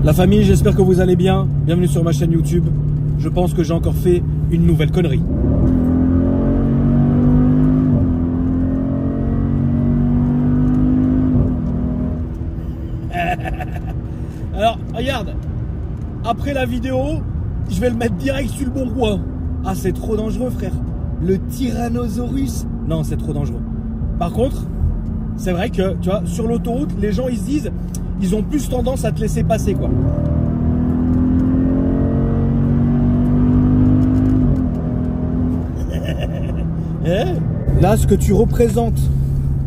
La famille, j'espère que vous allez bien. Bienvenue sur ma chaîne YouTube. Je pense que j'ai encore fait une nouvelle connerie. Alors, regarde. Après la vidéo, je vais le mettre direct sur le bon coin. Ah, c'est trop dangereux, frère. Le Tyrannosaurus. Non, c'est trop dangereux. Par contre, c'est vrai que, tu vois, sur l'autoroute, les gens, ils se disent, ils ont plus tendance à te laisser passer, quoi. Là, ce que tu représentes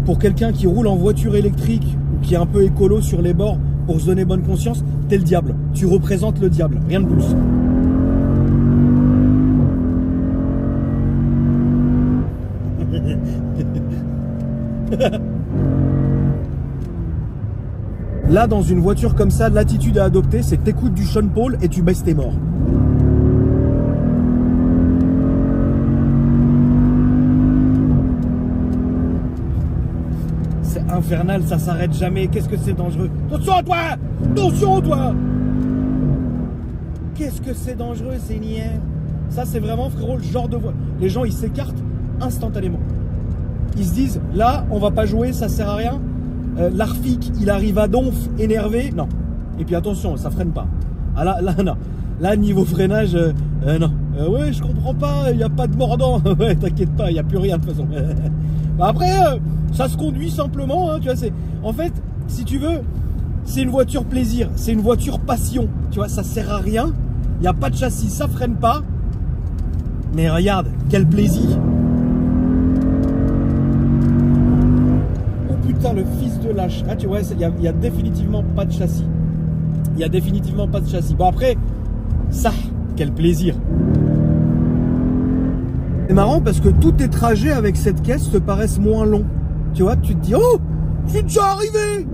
pour quelqu'un qui roule en voiture électrique ou qui est un peu écolo sur les bords pour se donner bonne conscience, t'es le diable. Tu représentes le diable, rien de plus. Là, dans une voiture comme ça, l'attitude à adopter, c'est que t'écoutes du Sean Paul et tu baisses tes morts. C'est infernal, ça s'arrête jamais. Qu'est-ce que c'est dangereux. Attention à toi! Attention toi! Qu'est-ce que c'est dangereux, c'est niais. Ça, c'est vraiment, frérot, le genre de voie. Les gens, ils s'écartent instantanément. Ils se disent, là, on va pas jouer, ça sert à rien. L'Arfik, il arrive à donf, énervé. Non. Et puis attention, ça freine pas. Ah là, non. Là, niveau freinage, non. Ouais, je comprends pas, il n'y a pas de mordant. Ouais, t'inquiète pas, il n'y a plus rien de toute façon. Après, ça se conduit simplement. Hein, tu vois, en fait, si tu veux, c'est une voiture plaisir. C'est une voiture passion. Tu vois, ça sert à rien. Il n'y a pas de châssis, ça freine pas. Mais regarde, quel plaisir. Putain, le fils de lâche. Ah, tu vois, il y a définitivement pas de châssis. Il y a définitivement pas de châssis. Bon, après, ça, quel plaisir. C'est marrant parce que tous tes trajets avec cette caisse te paraissent moins longs. Tu vois, tu te dis, oh, je suis déjà arrivé.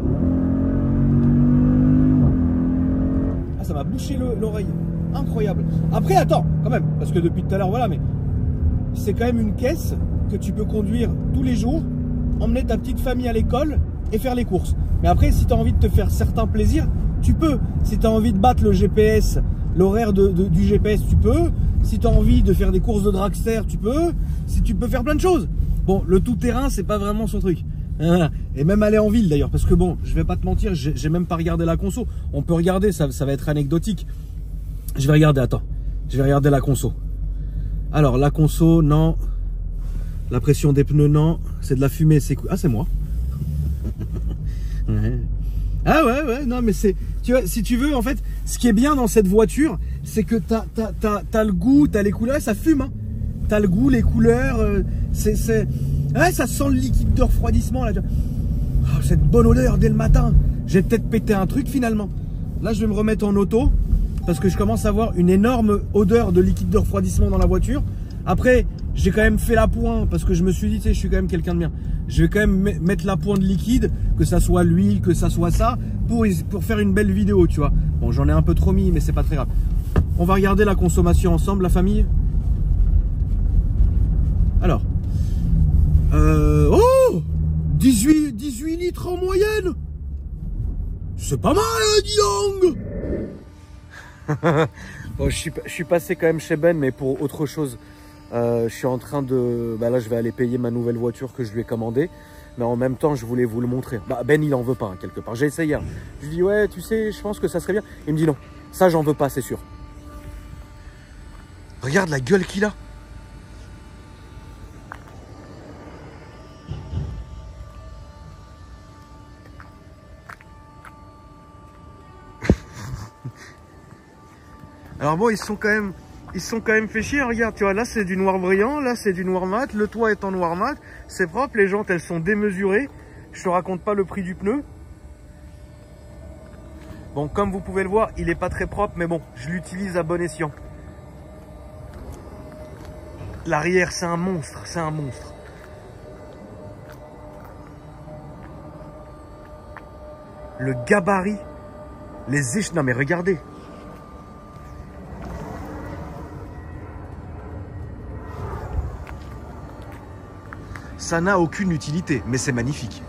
Ah, ça m'a bouché l'oreille. Incroyable. Après, attends, quand même, parce que depuis tout à l'heure, voilà, mais c'est quand même une caisse que tu peux conduire tous les jours, emmener ta petite famille à l'école et faire les courses. Mais après, si tu as envie de te faire certains plaisirs, tu peux. Si tu as envie de battre le GPS, l'horaire du GPS, tu peux. Si tu as envie de faire des courses de dragster, tu peux. Si tu peux faire plein de choses. Bon, le tout-terrain, c'est pas vraiment son truc. Et même aller en ville d'ailleurs, parce que bon, je vais pas te mentir, j'ai même pas regardé la conso. On peut regarder, ça va être anecdotique. Je vais regarder, attends. Je vais regarder la conso. Alors, la conso, non. La pression des pneus, non. C'est de la fumée, c'est quoi? Ah, c'est moi. Ouais. Ah ouais, non, mais c'est... Tu vois, si tu veux, en fait, ce qui est bien dans cette voiture, c'est que t'as le goût, t'as les couleurs, ça fume, hein. T'as le goût, les couleurs, ouais, ça sent le liquide de refroidissement, là. Oh, cette bonne odeur dès le matin. J'ai peut-être pété un truc, finalement. Là, je vais me remettre en auto, parce que je commence à avoir une énorme odeur de liquide de refroidissement dans la voiture. Après, j'ai quand même fait la pointe parce que je me suis dit, tu sais, je suis quand même quelqu'un de bien. Je vais quand même mettre la pointe de liquide, que ça soit l'huile, que ça soit ça, pour faire une belle vidéo, tu vois. Bon, j'en ai un peu trop mis, mais c'est pas très grave. On va regarder la consommation ensemble, la famille. Alors, oh, 18 litres en moyenne. C'est pas mal, dis donc. Bon, je suis passé quand même chez Ben, mais pour autre chose. Je suis en train de... Bah là, je vais aller payer ma nouvelle voiture que je lui ai commandée. Mais en même temps, je voulais vous le montrer. Bah, Ben, il en veut pas, hein, quelque part. J'ai essayé. Hein. Je lui dis, ouais, tu sais, je pense que ça serait bien. Il me dit non. Ça, j'en veux pas, c'est sûr. Regarde la gueule qu'il a. Alors bon, ils sont quand même fait chier. Regarde, tu vois, là c'est du noir brillant, là c'est du noir mat, le toit est en noir mat, c'est propre, les jantes elles sont démesurées. Je te raconte pas le prix du pneu. Bon, comme vous pouvez le voir, il est pas très propre, mais bon, je l'utilise à bon escient. L'arrière, c'est un monstre, c'est un monstre. Le gabarit, les échelons, non mais regardez. Ça n'a aucune utilité, mais c'est magnifique.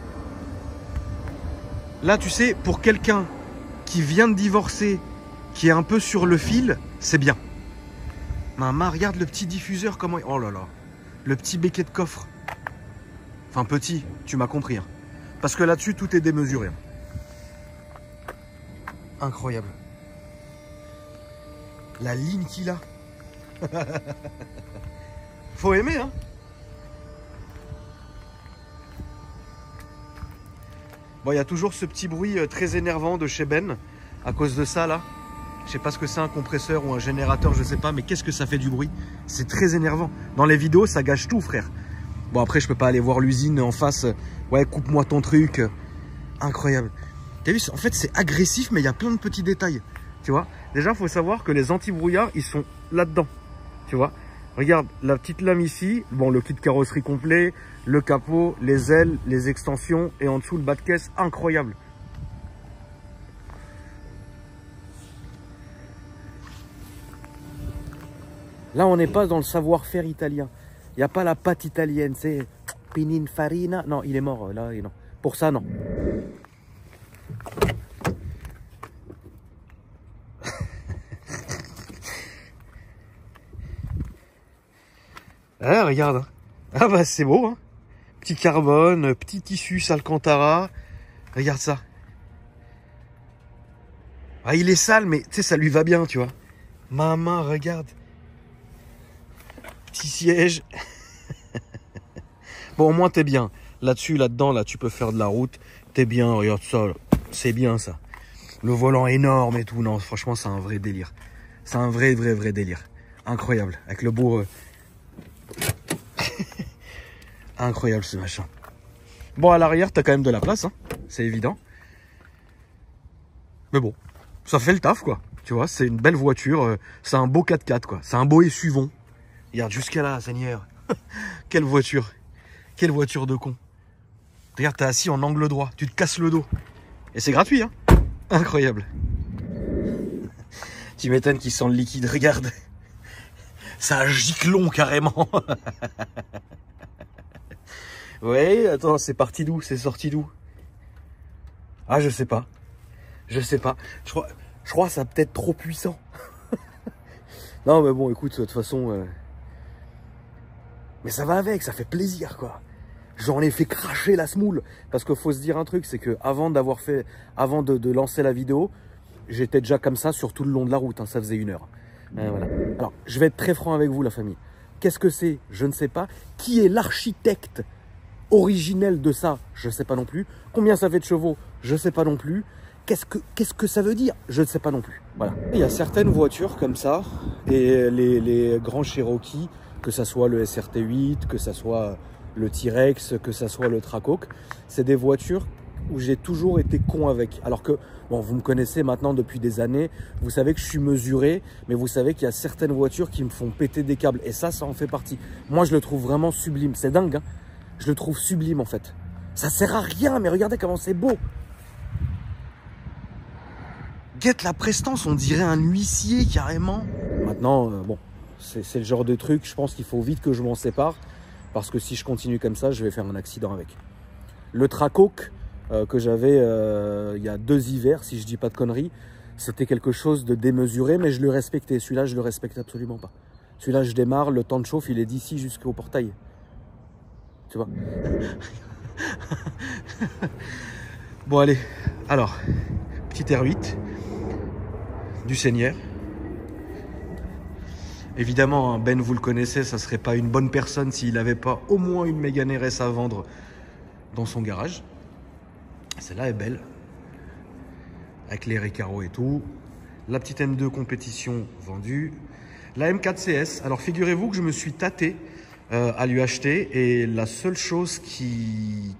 Là, tu sais, pour quelqu'un qui vient de divorcer, qui est un peu sur le fil, c'est bien. Maman, regarde le petit diffuseur, comment... Oh là là, le petit béquet de coffre. Enfin, petit, tu m'as compris. Hein. Parce que là-dessus, tout est démesuré. Hein. Incroyable. La ligne qu'il a. Faut aimer, hein. Bon, il y a toujours ce petit bruit très énervant de chez Ben. À cause de ça, là. Je sais pas ce que c'est, un compresseur ou un générateur, je sais pas. Mais qu'est-ce que ça fait du bruit? C'est très énervant. Dans les vidéos, ça gâche tout, frère. Bon, après, je peux pas aller voir l'usine en face. Ouais, coupe-moi ton truc. Incroyable. T'as vu, en fait, c'est agressif, mais il y a plein de petits détails. Tu vois? Déjà, il faut savoir que les anti-brouillards, ils sont là-dedans. Tu vois? Regarde, la petite lame ici. Bon, le kit carrosserie complet, le capot, les ailes, les extensions. Et en dessous, le bas de caisse. Incroyable. Là, on n'est pas dans le savoir-faire italien. Il n'y a pas la pâte italienne, c'est Pininfarina. Non, il est mort, là, et non. Pour ça, non. Ah, regarde. Ah bah, c'est beau, hein. Petit carbone, petit tissu Alcantara. Regarde ça. Ah, il est sale, mais tu sais, ça lui va bien, tu vois. Maman, regarde. Petit siège. Bon, au moins, t'es bien. Là-dessus, là-dedans, là, tu peux faire de la route. T'es bien, regarde ça. C'est bien, ça. Le volant énorme et tout. Non, franchement, c'est un vrai délire. C'est un vrai délire. Incroyable. Avec le beau... Incroyable, ce machin. Bon, à l'arrière, t'as quand même de la place, hein. C'est évident. Mais bon, ça fait le taf, quoi. Tu vois, c'est une belle voiture. C'est un beau 4x4, quoi. C'est un beau SUV. Regarde, jusqu'à là, Seigneur. Quelle voiture. Quelle voiture de con. Regarde, t'es assis en angle droit. Tu te casses le dos. Et c'est gratuit, hein. Incroyable. Tu m'étonnes qu'il sent le liquide. Regarde. C'est un giclon, carrément. Ouais, attends, c'est parti d'où? C'est sorti d'où? Ah, je sais pas. Je sais pas. Je crois que ça peut être trop puissant. Non, mais bon, écoute, de toute façon... Mais ça va avec, ça fait plaisir, quoi. J'en ai fait cracher la semoule. Parce qu'il faut se dire un truc, c'est que avant de lancer la vidéo, j'étais déjà comme ça sur tout le long de la route. Hein, ça faisait 1 heure. Voilà. Alors, je vais être très franc avec vous, la famille. Qu'est-ce que c'est? Je ne sais pas. Qui est l'architecte originel de ça? Je ne sais pas non plus. Combien ça fait de chevaux? Je ne sais pas non plus. Qu'est-ce que ça veut dire? Je ne sais pas non plus. Voilà. Il y a certaines voitures comme ça, et les grands Cherokee, que ça soit le SRT8, que ça soit le T-Rex, que ça soit le Trackhawk, c'est des voitures où j'ai toujours été con avec. Alors que, bon, vous me connaissez maintenant depuis des années, vous savez que je suis mesuré, mais vous savez qu'il y a certaines voitures qui me font péter des câbles. Et ça en fait partie. Moi, je le trouve vraiment sublime. C'est dingue, hein. Je le trouve sublime, en fait. Ça sert à rien, mais regardez comment c'est beau. Guette la prestance, on dirait un huissier, carrément. Maintenant, bon, c'est le genre de truc, je pense qu'il faut vite que je m'en sépare. Parce que si je continue comme ça, je vais faire un accident avec. Le Trackhawk que j'avais il y a 2 hivers, si je dis pas de conneries, c'était quelque chose de démesuré, mais je le respectais. Celui-là, je le respecte absolument pas. Celui-là, je démarre, le temps de chauffe, il est d'ici jusqu'au portail. Tu vois. Bon, allez. Alors, petit R8 du Seigneur. Évidemment, Ben, vous le connaissez, ça serait pas une bonne personne s'il n'avait pas au moins une Mégane RS à vendre dans son garage. Celle-là est belle. Avec les récarreaux et tout. La petite M2 compétition vendue. La M4 CS. Alors, figurez-vous que je me suis tâté à lui acheter. Et la seule chose qui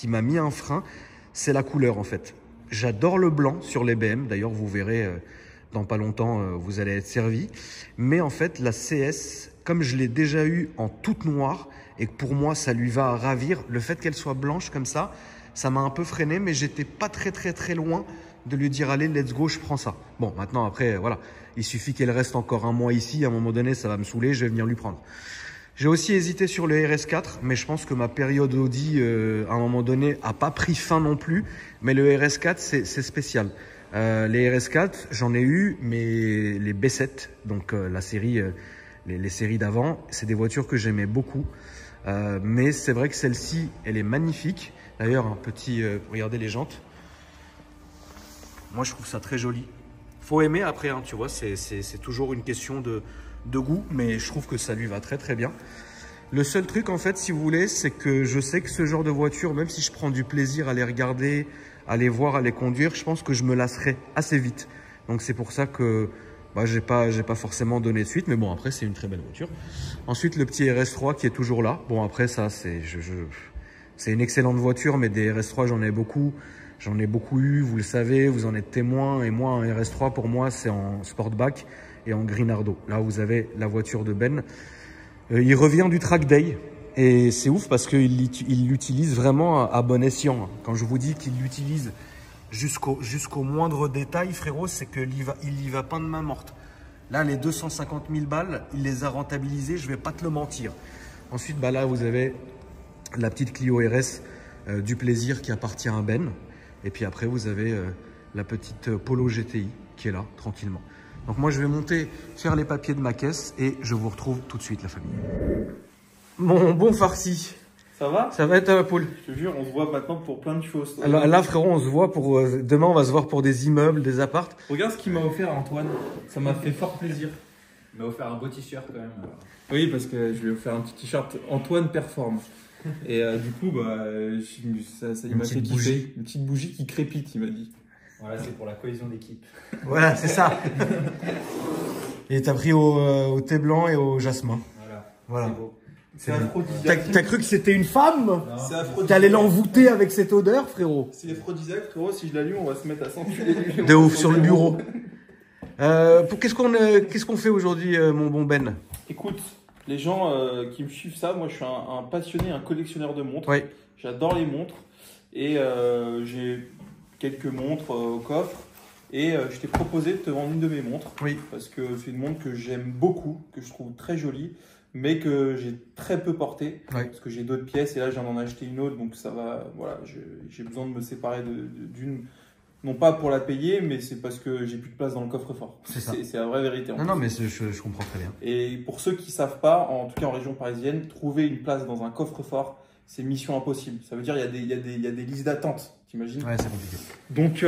m'a mis un frein, c'est la couleur, en fait. J'adore le blanc sur les BM. D'ailleurs, vous verrez... dans pas longtemps, vous allez être servi. Mais en fait, la CS, comme je l'ai déjà eu en toute noire, et que pour moi, ça lui va à ravir, le fait qu'elle soit blanche comme ça m'a un peu freiné, mais j'étais pas très loin de lui dire, allez, let's go, je prends ça. Bon, maintenant, après, voilà, il suffit qu'elle reste encore 1 mois ici, à un moment donné, ça va me saouler, je vais venir lui prendre. J'ai aussi hésité sur le RS4, mais je pense que ma période Audi, à un moment donné, a pas pris fin non plus. Mais le RS4, c'est spécial. Les RS4, j'en ai eu, mais les B7, donc la série, les séries d'avant, c'est des voitures que j'aimais beaucoup. Mais c'est vrai que celle-ci, elle est magnifique. D'ailleurs, un petit, regardez les jantes. Moi, je trouve ça très joli. Faut aimer après, hein, tu vois, c'est toujours une question de goût, mais je trouve que ça lui va très très bien. Le seul truc, en fait, si vous voulez, c'est que je sais que ce genre de voiture, même si je prends du plaisir à les regarder, à les voir, à les conduire, je pense que je me lasserai assez vite. Donc c'est pour ça que bah, j'ai pas forcément donné de suite, mais bon, après, c'est une très belle voiture. Ensuite, le petit RS3 qui est toujours là. Bon, après, ça, c'est une excellente voiture, mais des RS3, j'en ai beaucoup. J'en ai beaucoup eu, vous le savez, vous en êtes témoin. Et moi, un RS3, pour moi, c'est en Sportback et en Greenardo. Là, vous avez la voiture de Ben. Il revient du track day. Et c'est ouf parce qu'il l'utilise vraiment à bon escient. Quand je vous dis qu'il l'utilise jusqu'au moindre détail, frérot, c'est qu'il y va pas de main morte. Là, les 250 000 balles, il les a rentabilisées, je vais pas te le mentir. Ensuite, bah là, vous avez la petite Clio RS du plaisir qui appartient à Ben. Et puis après, vous avez la petite Polo GTI qui est là, tranquillement. Donc moi, je vais monter, faire les papiers de ma caisse et je vous retrouve tout de suite, la famille. Mon bon farci. Ça va? Ça va être Paul. Je te jure, on se voit maintenant pour plein de choses. Alors là, frérot, on se voit pour... demain, on va se voir pour des immeubles, des appartes. Regarde ce qu'il m'a offert, Antoine. Ça m'a fait fort plaisir. Il m'a offert un beau t-shirt quand même. Oui, parce que je lui ai offert un petit t-shirt Antoine Performe. Et du coup, bah, ça il m'a fait kiffer. Une petite bougie qui crépite, il m'a dit. Voilà, c'est pour la cohésion d'équipe. Voilà, c'est ça. Et t'as pris au thé blanc et au jasmin. Voilà. C'est beau. C'est aphrodisiaque. T'as cru que c'était une femme? C'est aphrodisiaque. T'allais l'envoûter avec cette odeur, frérot? C'est aphrodisiaque, frérot. Si je l'allume, on va se mettre à s'enculer. De ouf, sur le bureau. Qu'est-ce qu'on fait aujourd'hui, mon bon Ben? Écoute, les gens qui me suivent ça, moi je suis un passionné, un collectionneur de montres. Oui. J'adore les montres. Et j'ai quelques montres au coffre. Et je t'ai proposé de te vendre une de mes montres. Oui. Parce que c'est une montre que j'aime beaucoup, que je trouve très jolie, mais que j'ai très peu portée. Oui. Parce que j'ai d'autres pièces et là, je viens d'en acheter une autre. Donc ça va, voilà, j'ai besoin de me séparer d'une. Non pas pour la payer, mais c'est parce que j'ai plus de place dans le coffre-fort. C'est la vraie vérité. Non, mais je comprends très bien. Et pour ceux qui ne savent pas, en tout cas en région parisienne, trouver une place dans un coffre-fort, c'est mission impossible. Ça veut dire qu'il y a des listes d'attente. T'imagines? Ouais, c'est compliqué. Donc,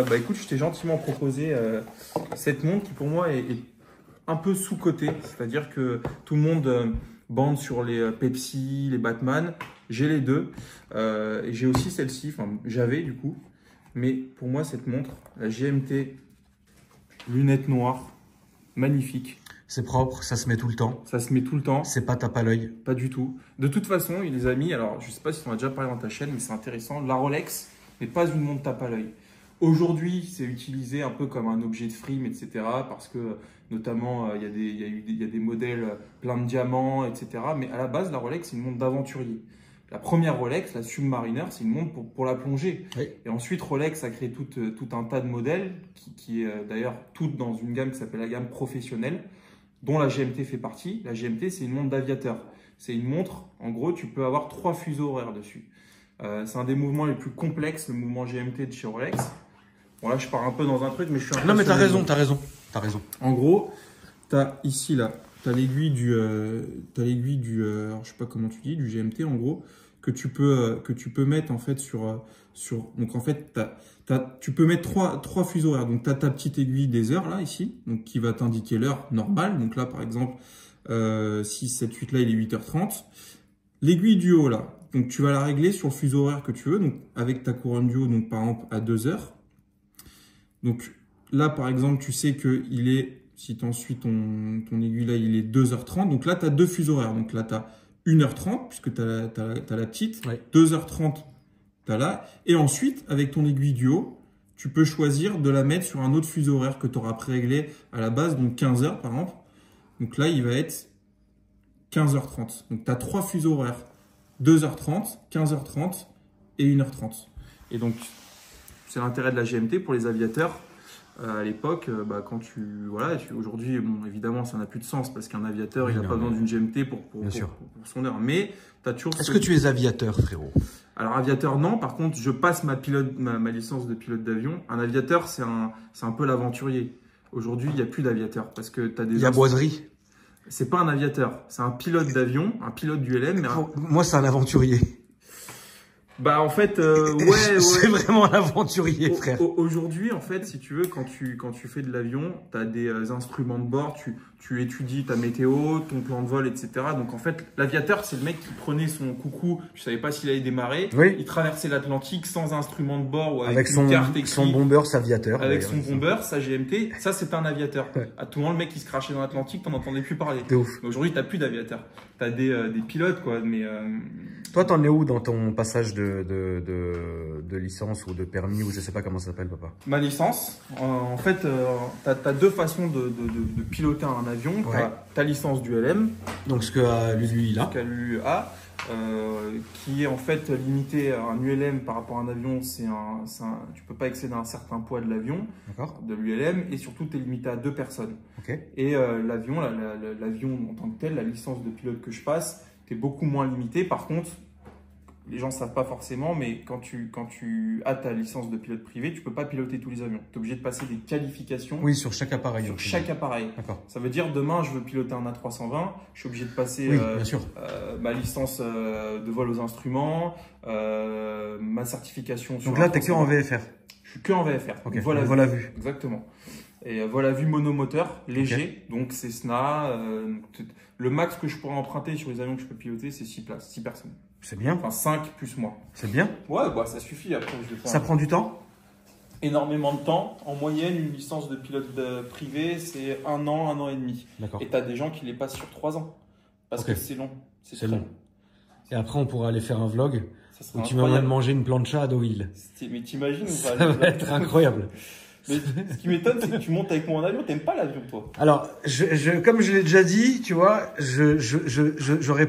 bah écoute, je t'ai gentiment proposé cette montre qui pour moi est un peu sous-cotée. C'est-à-dire que tout le monde bande sur les Pepsi, les Batman. J'ai les deux. Et j'ai aussi celle-ci. Enfin, j'avais du coup. Mais pour moi, cette montre, la GMT, lunettes noires, magnifique. C'est propre, ça se met tout le temps. Ça se met tout le temps. C'est pas tape à l'œil. Pas du tout. De toute façon, il les a mis, alors je sais pas si on a déjà parlé dans ta chaîne, mais c'est intéressant. La Rolex n'est pas une montre tape à l'œil. Aujourd'hui, c'est utilisé un peu comme un objet de frime, etc. Parce que notamment, il y a des modèles pleins de diamants, etc. Mais à la base, la Rolex, c'est une montre d'aventurier. La première Rolex, la Submariner, c'est une montre pour la plongée. Oui. Et ensuite, Rolex a créé tout un tas de modèles qui est d'ailleurs toutes dans une gamme qui s'appelle la gamme professionnelle, dont la GMT fait partie. La GMT, c'est une montre d'aviateur. C'est une montre, en gros, tu peux avoir 3 fuseaux horaires dessus. C'est un des mouvements les plus complexes, le mouvement GMT de chez Rolex. Bon, là, je pars un peu dans un truc, mais je suis un peu... Non, mais t'as raison. En gros, t'as ici, là, t'as l'aiguille du... alors, je sais pas comment tu dis, du GMT, en gros, que tu peux mettre, en fait, donc, en fait, tu peux mettre trois fuseaux horaires. Donc, tu as ta petite aiguille des heures, là, ici, donc, qui va t'indiquer l'heure normale. Donc, là, par exemple, 6, 7, 8, là, il est 8h30. L'aiguille du haut, là, donc, tu vas la régler sur le fuseau horaire que tu veux. Donc, avec ta couronne du haut, donc, par exemple, à 2h. Donc, là, par exemple, tu sais qu'il est, si tu suis ton aiguille, là, il est 2h30. Donc, là, tu as 2 fuseaux horaires. Donc, là, tu as 1h30, puisque tu as la petite. Ouais. 2h30. T'as là. Et ensuite, avec ton aiguille du haut, tu peux choisir de la mettre sur un autre fuseau horaire que tu auras préréglé à la base, donc 15h par exemple. Donc là, il va être 15h30. Donc tu as 3 fuseaux horaires, 2h30, 15h30 et 1h30. Et donc, c'est l'intérêt de la GMT pour les aviateurs. à l'époque, quand aujourd'hui, bon, évidemment, ça n'a plus de sens parce qu'un aviateur, il n'a pas besoin d'une GMT pour son heure. Mais tu as toujours. Est-ce que tu es aviateur, frérot? Alors, aviateur, non. Par contre, je passe ma licence de pilote d'avion. Un aviateur, c'est un peu l'aventurier. Aujourd'hui, il n'y a plus d'aviateur parce que tu as des. Il y a boiserie. C'est pas un aviateur, c'est un pilote d'avion, un pilote d'ULM. Moi, c'est un aventurier. Bah en fait, c'est vraiment un aventurier, frère. Aujourd'hui, en fait, si tu veux, quand tu fais de l'avion, tu as des instruments de bord, tu étudies ta météo, ton plan de vol, etc. Donc en fait, l'aviateur, c'est le mec qui prenait son coucou, tu savais pas s'il allait démarrer, il traversait l'Atlantique sans instrument de bord ou avec une carte écrite, son bomber, aviateur. Avec son bomber, sa GMT, ça c'est un aviateur. À tout moment, le mec qui se crachait dans l'Atlantique, t'en entendais plus parler. C'est ouf. Aujourd'hui, t'as plus d'aviateur. T'as des pilotes, quoi, mais... Toi, t'en es où dans ton passage de licence ou de permis ou je sais pas comment ça s'appelle, papa? Ma licence, en fait, t'as deux façons de piloter un avion. T'as ta licence d'ULM. Donc ce que lui il a. Ce qu'Alu a, qui est en fait limité à un ULM par rapport à un avion. Tu peux pas excéder un certain poids de l'avion, de l'ULM, et surtout tu es limité à 2 personnes. Et l'avion en tant que tel, la licence de pilote que je passe, tu es beaucoup moins limité. Par contre, les gens ne savent pas forcément, mais quand tu as ta licence de pilote privé, tu ne peux pas piloter tous les avions. Tu es obligé de passer des qualifications. Oui, sur chaque appareil. Sur chaque appareil. Ça veut dire, demain, je veux piloter un A320, je suis obligé de passer ma licence de vol aux instruments, ma certification. Donc là, tu es que en VFR. Je suis que en VFR. Vol à vue. Exactement. Et vol à vue monomoteur, léger, donc Cessna. Le max que je pourrais emprunter sur les avions que je peux piloter, c'est 6 personnes. C'est bien. Enfin 5 plus moi. C'est bien. Ouais, ça suffit. Après, ça prend du temps? Énormément de temps. En moyenne, une licence de pilote privé, c'est 1 an, 1 an et demi. Et tu as des gens qui les passent sur 3 ans. Parce que c'est long. C'est long. Et après, on pourra aller faire un vlog où tu m'emmènes manger une plancha à Deauville. Mais t'imagines? Ça va être incroyable. Mais ce qui m'étonne, c'est que tu montes avec moi en avion, t'aimes pas l'avion, toi? Alors, comme je l'ai déjà dit, tu vois, j'aurais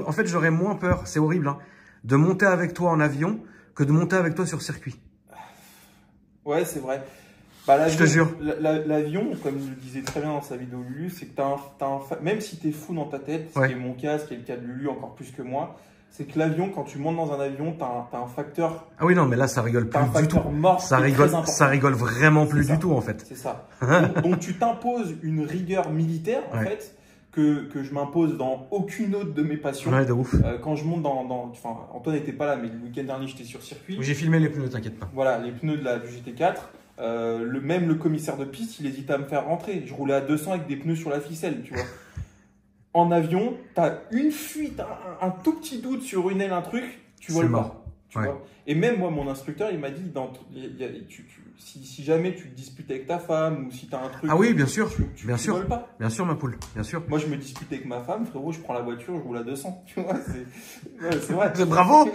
en fait, j'aurais moins peur, c'est horrible, hein, de monter avec toi en avion que de monter avec toi sur circuit. Ouais, c'est vrai. Je te jure. L'avion, comme il le disait très bien dans sa vidéo Lulu, c'est que même si t'es fou dans ta tête, ce qui est mon cas, ce qui est le cas de Lulu encore plus que moi, c'est que l'avion, quand tu montes dans un avion, t'as un facteur. Ah oui, non, mais là, ça rigole plus du tout. Ça rigole vraiment plus du tout, en fait. C'est ça. donc, tu t'imposes une rigueur militaire, en fait, que je m'impose dans aucune autre de mes passions. Ouais, de ouf. Quand je monte enfin, Antoine n'était pas là, mais le week-end dernier, j'étais sur circuit. Oui, j'ai filmé les pneus, t'inquiète pas. Voilà, les pneus du GT4. Même le commissaire de piste, il hésitait à me faire rentrer. Je roulais à 200 avec des pneus sur la ficelle, tu vois. En avion, tu as une fuite, un tout petit doute sur une aile, un truc, tu voles pas. Tu vois. Et même moi, mon instructeur, il m'a dit, si jamais tu te disputes avec ta femme ou si tu as un truc… Ah oui, bien sûr, tu voles pas. Bien sûr, ma poule, bien sûr. Moi, je me dispute avec ma femme, frérot, je prends la voiture, je roule à 200. Tu vois, c'est vrai. Bravo.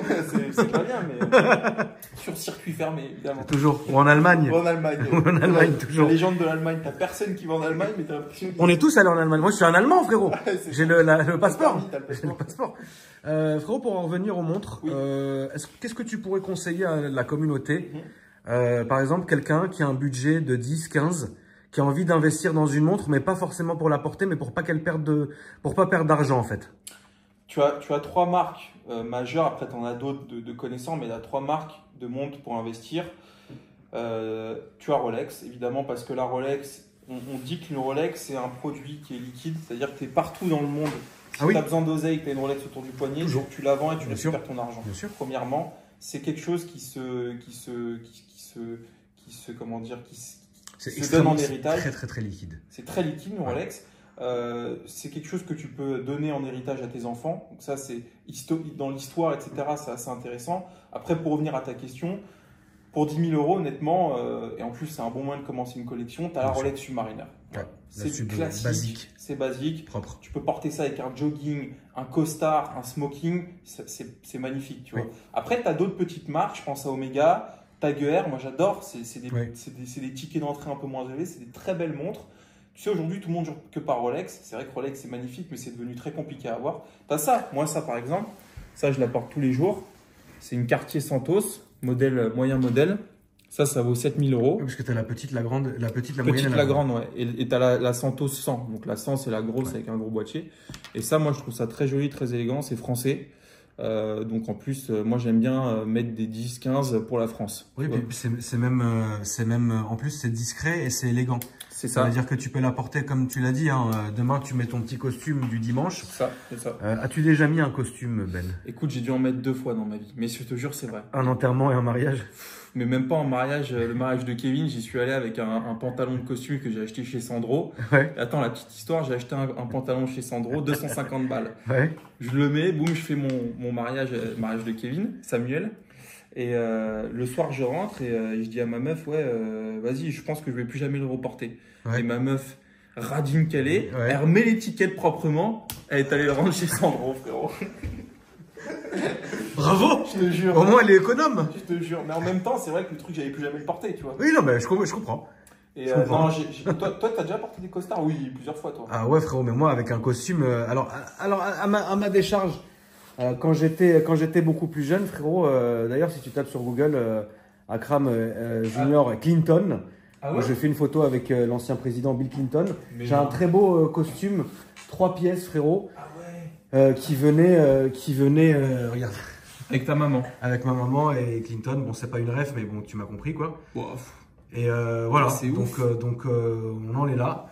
C'est pas bien, mais sur circuit fermé, évidemment. Toujours. Ou en Allemagne. Ou en Allemagne. En Allemagne, toujours. La légende de l'Allemagne. T'as personne qui va en Allemagne, mais t'as l'impression… On est tous allés en Allemagne. Moi, je suis un Allemand, frérot. J'ai le passeport. J'ai le passeport. Frérot, pour en revenir aux montres, qu'est-ce que tu pourrais conseiller à la communauté? Par exemple, quelqu'un qui a un budget de 10, 15, qui a envie d'investir dans une montre, mais pas forcément pour la porter, mais pour pas perdre d'argent, en fait. Tu as 3 marques majeures, après tu en as d'autres de connaissants, mais tu as 3 marques de montres pour investir. Tu as Rolex, évidemment, parce que la Rolex, on dit que le Rolex, c'est un produit qui est liquide, c'est-à-dire que tu es partout dans le monde. Si tu as besoin d'oseille, que tu as une Rolex autour du poignet, tu la vends et tu récupères ton argent. Premièrement, c'est quelque chose qui se donne en héritage. Très liquide. C'est très liquide, une Rolex. C'est quelque chose que tu peux donner en héritage à tes enfants. Donc ça, c'est dans l'histoire, etc. C'est assez intéressant. Après, pour revenir à ta question, pour 10 000 €, honnêtement, et en plus, c'est un bon moyen de commencer une collection, tu as la Rolex Submariner. C'est du classique, c'est basique. Propre. Tu peux porter ça avec un jogging, un costard, un smoking, c'est magnifique. Tu vois. Après, tu as d'autres petites marques, je pense à Omega, Tag Heuer, moi j'adore, c'est des tickets d'entrée un peu moins élevés, c'est des très belles montres. Tu sais, aujourd'hui, tout le monde joue que par Rolex. C'est vrai que Rolex, c'est magnifique, mais c'est devenu très compliqué à avoir. Tu as ça, moi ça par exemple, ça je la porte tous les jours. C'est une Cartier Santos, moyen modèle. Ça vaut 7000 euros. Oui, parce que tu as la petite, la grande, la petite, la Petite, moyenne et la grande, ouais. Et tu as la Santos 100. Donc la 100, c'est la grosse avec un gros boîtier. Et ça, moi, je trouve ça très joli, très élégant. C'est français. Donc en plus, moi, j'aime bien mettre des 10-15 pour la France. Oui, c'est même, en plus, c'est discret et c'est élégant. C'est Ça ça. veut dire que tu peux l'apporter comme tu l'as dit. Hein, demain, tu mets ton petit costume du dimanche. C'est ça. As-tu déjà mis un costume, Ben? Écoute, j'ai dû en mettre 2 fois dans ma vie. Mais je te jure, c'est vrai. Un enterrement et un mariage? Mais même pas en mariage. Le mariage de Kevin, j'y suis allé avec un pantalon de costume que j'ai acheté chez Sandro. Ouais. Attends, la petite histoire, j'ai acheté un pantalon chez Sandro, 250 balles. Ouais. Je le mets, boum, je fais mon mariage de Kevin, Samuel. Et le soir, je rentre et je dis à ma meuf, ouais, vas-y, je pense que je vais plus jamais le reporter. Ouais. Et ma meuf, radine qu'elle est, Ouais. elle remet l'étiquette proprement, elle est allée le rendre chez Sandro, frérot. Bravo! Je te jure. Au moins, elle est économe. Je te jure. Mais en même temps, c'est vrai que le truc, j'allais plus jamais le porter, tu vois. Oui, non, mais je comprends. Et Je comprends. non, toi, t'as déjà porté des costards? Oui, plusieurs fois, toi. Ah ouais, frérot, mais moi, avec un costume. Alors à ma décharge, quand j'étais beaucoup plus jeune, frérot, d'ailleurs, si tu tapes sur Google Akram Junior Clinton, Ah moi, ouais? j'ai fait une photo avec l'ancien président Bill Clinton. Mais J'ai non. un très beau costume, 3 pièces, frérot, Ah ouais. qui venait, regarde, Avec ta maman. avec ma maman et Clinton. Bon, c'est pas une ref, mais bon, tu m'as compris, quoi. Wow. Et voilà, C'est ouf. donc on en est là.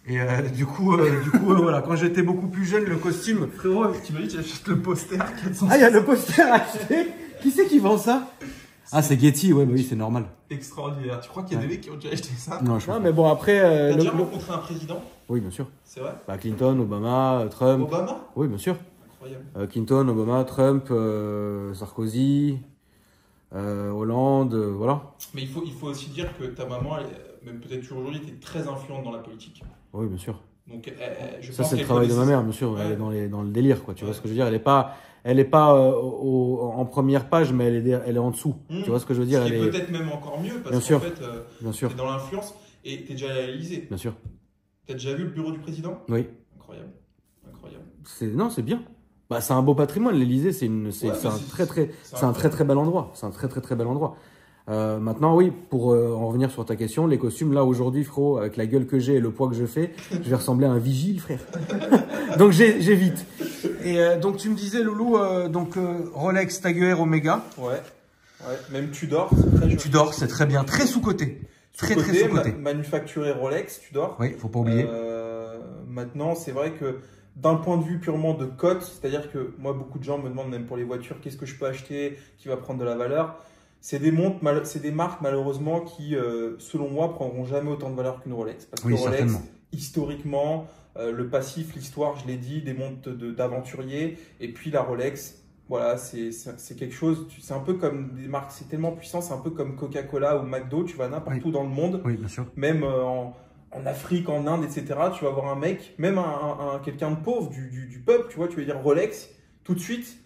Et du coup, voilà, quand j'étais beaucoup plus jeune, le costume. Frérot, tu m'as dit que tu achètes le poster. Ah, il y a le poster acheté. Qui c'est qui vend ça? Ah, c'est Getty, ouais, bah oui, c'est normal. Extraordinaire. Tu crois qu'il y a des mecs qui ont déjà acheté ça? Non, je Non, mais bon, après. T'as déjà rencontré un président? Oui, bien sûr. C'est vrai? Bah, Clinton, Obama, Trump. Obama? Oui, bien sûr. Incroyable. Clinton, Obama, Trump, Sarkozy, Hollande, voilà. Mais il faut aussi dire que ta maman, même peut-être toujours aujourd'hui, était très influente dans la politique. Oui, bien sûr. Donc, je Ça, pense c'est le qu'elle travail de ma connaissait mère, bien sûr. Ouais. Elle est dans le délire, quoi. Tu vois Ouais. ce que je veux dire? Elle est pas en première page, mais elle est en dessous. Tu vois ce que je veux dire? Ce qui Elle est est, peut-être même encore mieux parce Bien qu'en sûr. fait, bien sûr, t'es dans l'influence et t'es déjà allé à l'Élysée. bien sûr. T'as déjà vu le bureau du président? Oui. Incroyable. Incroyable. Non, c'est bien. Bah, c'est un beau patrimoine. L'Élysée, c'est un très très bel endroit. C'est un très très très bel endroit. Maintenant, oui, pour en revenir sur ta question, les costumes, là aujourd'hui, frérot, avec la gueule que j'ai et le poids que je fais, je vais ressembler à un vigile, frère. Donc j'évite. Et donc tu me disais, Loulou, Rolex, Tag Heuer, Omega. Ouais. Ouais. Même Tudor, c'est très joli. Tudor, c'est très bien, très sous-coté. Très Sous-côté, très sous-coté. manufacturé Rolex, Tudor. Oui, faut pas oublier. Maintenant, c'est vrai que d'un point de vue purement de cote, c'est-à-dire que moi, beaucoup de gens me demandent, même pour les voitures, qu'est-ce que je peux acheter qui va prendre de la valeur. C'est des marques malheureusement qui, selon moi, prendront jamais autant de valeur qu'une Rolex. Parce que Oui, Rolex, certainement. historiquement, le passif, l'histoire, je l'ai dit, des montres d'aventuriers. Et puis la Rolex, voilà, c'est quelque chose, c'est un peu comme des marques, c'est tellement puissant, c'est un peu comme Coca-Cola ou McDo, tu vas n'importe où dans le monde, Oui, bien sûr. même en Afrique, en Inde, etc. Tu vas voir un mec, même quelqu'un de pauvre, du peuple, tu vois, tu vas dire Rolex, tout de suite,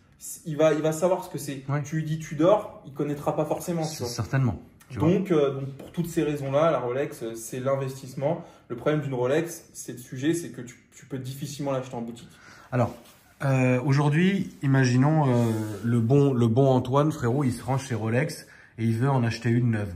il va savoir ce que c'est. Ouais. Tu lui dis Tudor, il connaîtra pas forcément, tu vois. Certainement. Tu vois. Donc, pour toutes ces raisons-là, la Rolex, c'est l'investissement. Le problème d'une Rolex, c'est le sujet, c'est que tu peux difficilement l'acheter en boutique. Alors, aujourd'hui, imaginons le bon Antoine, frérot, il se range chez Rolex et il veut en acheter une neuve.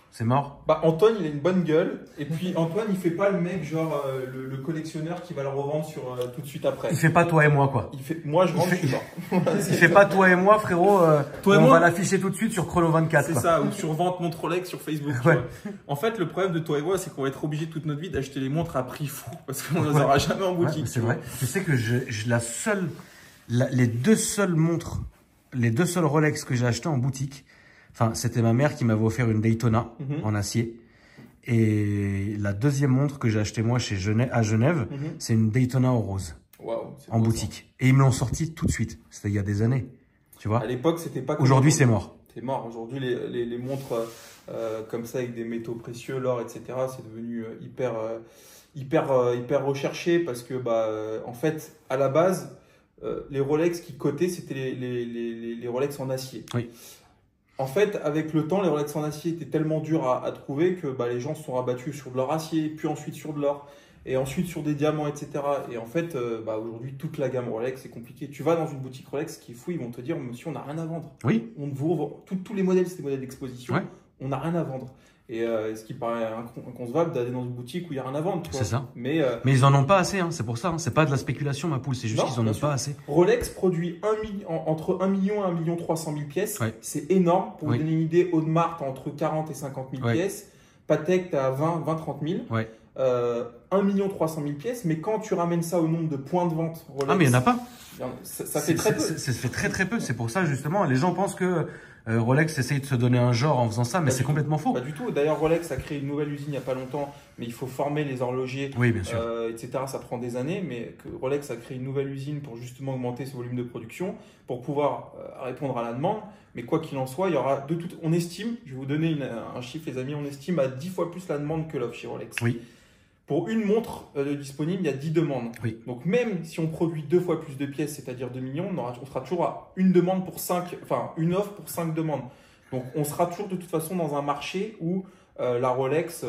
C'est mort? Bah, Antoine, il a une bonne gueule. Et puis, Antoine, il fait pas le mec, genre le collectionneur qui va le revendre tout de suite après. Il fait pas toi et moi, quoi. Moi, je rentre, je suis mort. Il fait pas toi et moi, frérot. Toi et on moi va l'afficher tout de suite sur Chrono 24. C'est quoi. ça, ou sur vente montre Rolex sur Facebook. Tu Ouais. vois. En fait, le problème de toi et moi, c'est qu'on va être obligé toute notre vie d'acheter les montres à prix fou parce qu'on ne les aura jamais en Ouais, boutique. c'est vrai. Tu sais que les deux seules montres, les deux seules Rolex que j'ai achetées en boutique, enfin, c'était ma mère qui m'avait offert une Daytona en acier. Et la deuxième montre que j'ai achetée moi à Genève, c'est une Daytona en rose, Waouh, c'est en beau, boutique. Et ils me l'ont sorti tout de suite. C'était il y a des années. Tu ça. vois. À l'époque, c'était pas comme Aujourd'hui, c'est mort. C'est mort. Aujourd'hui, les montres comme ça avec des métaux précieux, l'or, etc., c'est devenu hyper recherché parce que, en fait, à la base, les Rolex qui cotaient, c'était les Rolex en acier. Oui. En fait, avec le temps, les Rolex en acier étaient tellement durs à trouver que les gens se sont rabattus sur de l'or acier, puis ensuite sur de l'or, et ensuite sur des diamants, etc. Et en fait, aujourd'hui, toute la gamme Rolex, c'est compliqué. Tu vas dans une boutique Rolex qui est fou, ils vont te dire, monsieur, on n'a rien à vendre. Oui. On vous revend tous les modèles, c'est des modèles d'exposition. Ouais. on n'a rien à vendre. Et ce qui paraît inconcevable d'aller dans une boutique où il n'y a rien à vendre. C'est ça. Mais ils en ont pas assez, hein, c'est pour ça. Hein. C'est pas de la spéculation, ma poule, c'est juste qu'ils en ont pas assez. Rolex produit entre 1 million et 1 300 000 pièces. Ouais. C'est énorme. Pour vous donner une idée, Audemars, entre 40 et 50 000 pièces. Patek, tu as 20-30 000. Ouais. 1 300 000 pièces. Mais quand tu ramènes ça au nombre de points de vente Rolex… Ah, mais il n'y en a pas. Ça fait très peu. Ça fait très très peu. C'est pour ça, justement, les gens pensent que Rolex essaye de se donner un genre en faisant ça, mais c'est complètement faux. Pas du tout. D'ailleurs, Rolex a créé une nouvelle usine il n'y a pas longtemps, mais il faut former les horlogers, oui, bien sûr. etc. Ça prend des années, mais que Rolex a créé une nouvelle usine pour justement augmenter ce volume de production, pour pouvoir répondre à la demande. Mais quoi qu'il en soit, il y aura de tout. On estime, je vais vous donner un chiffre, les amis, on estime à 10 fois plus la demande que l'offre chez Rolex. Oui. Pour une montre disponible, il y a 10 demandes. Oui. Donc même si on produit 2 fois plus de pièces, c'est-à-dire 2 millions, on sera toujours à une demande pour 5, enfin une offre pour 5 demandes. Donc on sera toujours de toute façon dans un marché où la Rolex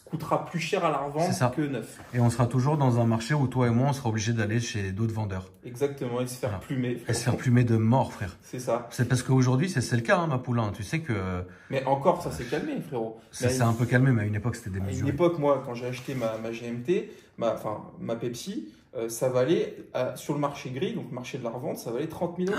coûtera plus cher à la revente que neuf. Et on sera toujours dans un marché où toi et moi, on sera obligé d'aller chez d'autres vendeurs. Exactement, et se faire plumer. Et se faire plumer de mort, frère. C'est ça. C'est parce qu'aujourd'hui, c'est le cas, hein, ma poulain. Tu sais que… Mais encore, ça s'est calmé, frérot. Ça s'est un peu calmé, mais à une époque, c'était démesuré. À une époque, moi, quand j'ai acheté ma GMT, ma Pepsi, ça valait, sur le marché gris, donc le marché de la revente, ça valait 30 000 €.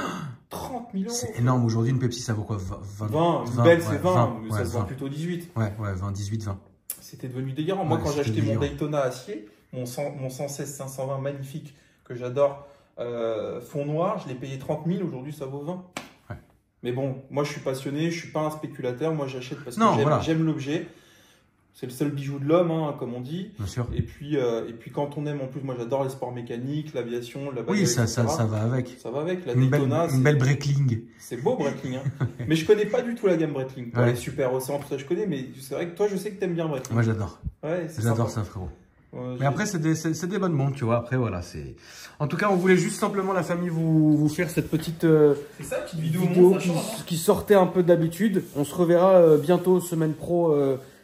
30 000 €. C'est énorme. Aujourd'hui, une Pepsi, ça vaut quoi? 20. Une belle, c'est 20. Mais ça se vend plutôt 18. Ouais, 20, 18, 20. C'était devenu délirant. Moi, quand j'ai acheté mon Daytona acier, mon 116 520 magnifique, que j'adore, fond noir, je l'ai payé 30 000. Aujourd'hui, ça vaut 20. Ouais. Mais bon, moi, je suis passionné. Je suis pas un spéculateur. Moi, j'achète parce que j'aime l'objet. C'est le seul bijou de l'homme, hein, comme on dit. Bien sûr. Et puis quand on aime, en plus, moi j'adore les sports mécaniques, l'aviation, la bagarre. Oui, ça va avec. Ça va avec. La une Daytona, une belle Breitling. C'est beau, Breitling. Hein. Mais je connais pas du tout la gamme Breitling. Les Super Océan, tout ça, je connais, mais c'est vrai que toi, je sais que tu aimes bien Breitling. Moi, j'adore. Ouais, j'adore ça, frérot. Mais après, c'est des bonnes montres, tu vois. Après, voilà, c'est… En tout cas, on voulait juste simplement, la famille, vous faire cette petite, petite vidéo qui sortait un peu d'habitude. On se reverra bientôt, semaine pro,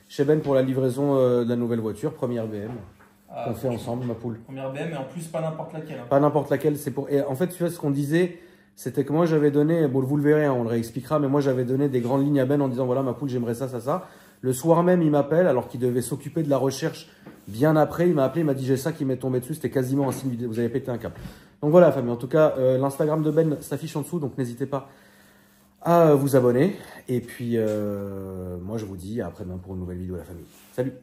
chez Ben pour la livraison de la nouvelle voiture, première BM. Qu'on fait ensemble, ma poule. Première BM, et en plus, pas n'importe laquelle. Hein. Pas n'importe laquelle. C'est pour… Et en fait, tu vois, ce qu'on disait, c'était que moi, j'avais donné, bon, vous le verrez, hein, on le réexpliquera, mais moi, j'avais donné des grandes lignes à Ben en disant, voilà, ma poule, j'aimerais ça, ça, ça. Le soir même, il m'appelle, alors qu'il devait s'occuper de la recherche bien après. Il m'a appelé, il m'a dit, j'ai ça qui m'est tombé dessus. C'était quasiment un signe, vous avez pété un câble. Donc voilà, famille. En tout cas, l'Instagram de Ben s'affiche en dessous, donc n'hésitez pas à vous abonner. Et puis, moi, je vous dis à après-demain pour une nouvelle vidéo, la famille. Salut!